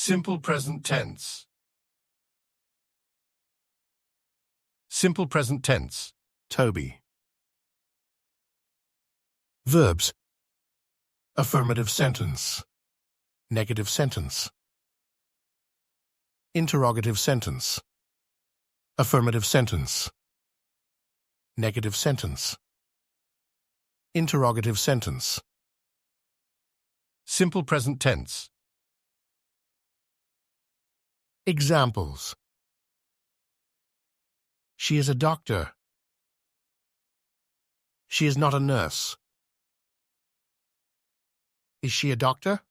Simple present tense. Simple present tense. Toby. Verbs. Affirmative sentence. Negative sentence. Interrogative sentence. Affirmative sentence. Negative sentence. Interrogative sentence. Simple present tense. Examples. She is a doctor. She is not a nurse. Is she a doctor?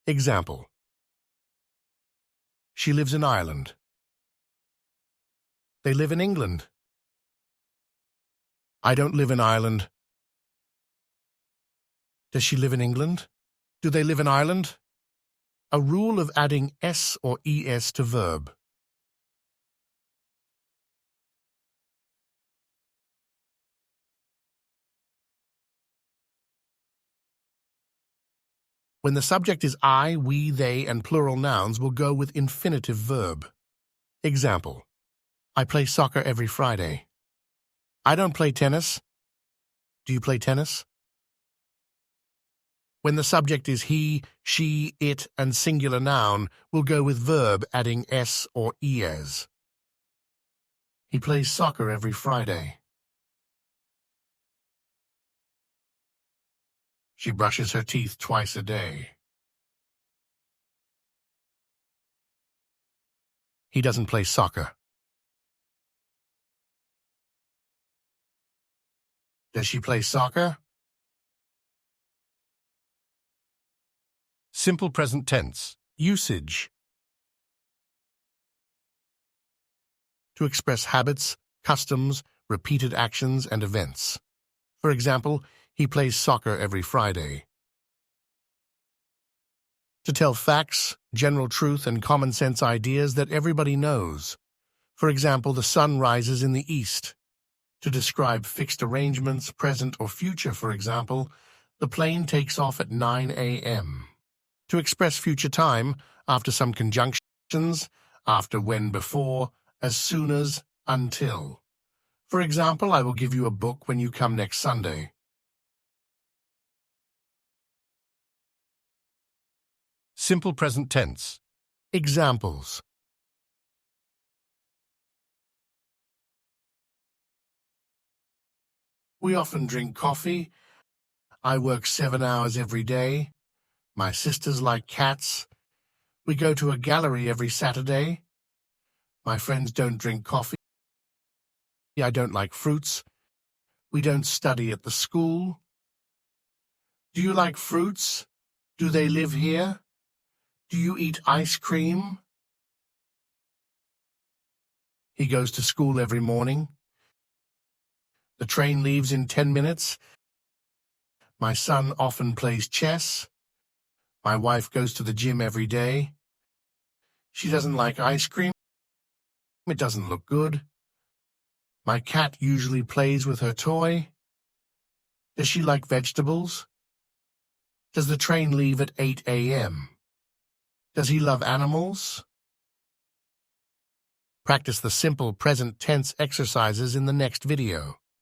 Example. She lives in Ireland. They live in England. I don't live in Ireland. Does she live in England? Do they live in Ireland? A rule of adding s or es to verb. When the subject is I, we, they, and plural nouns will go with infinitive verb. Example. I play soccer every Friday. I don't play tennis. Do you play tennis? When the subject is he, she, it, and singular noun, will go with verb adding s or es. He plays soccer every Friday. She brushes her teeth twice a day. He doesn't play soccer. Does she play soccer? Simple present tense. Usage. To express habits, customs, repeated actions, and events. For example, he plays soccer every Friday. To tell facts, general truth, and common sense ideas that everybody knows. For example, the sun rises in the east. To describe fixed arrangements, present or future, for example, the plane takes off at 9 a.m. To express future time, after some conjunctions, after, when, before, as soon as, until. For example, I will give you a book when you come next Sunday. Simple present tense. Examples. We often drink coffee. I work 7 hours every day. My sisters like cats. We go to a gallery every Saturday. My friends don't drink coffee. I don't like fruits. We don't study at the school. Do you like fruits? Do they live here? Do you eat ice cream? He goes to school every morning. The train leaves in 10 minutes. My son often plays chess. My wife goes to the gym every day. She doesn't like ice cream. It doesn't look good. My cat usually plays with her toy. Does she like vegetables? Does the train leave at 8 a.m.? Does he love animals? Practice the simple present tense exercises in the next video.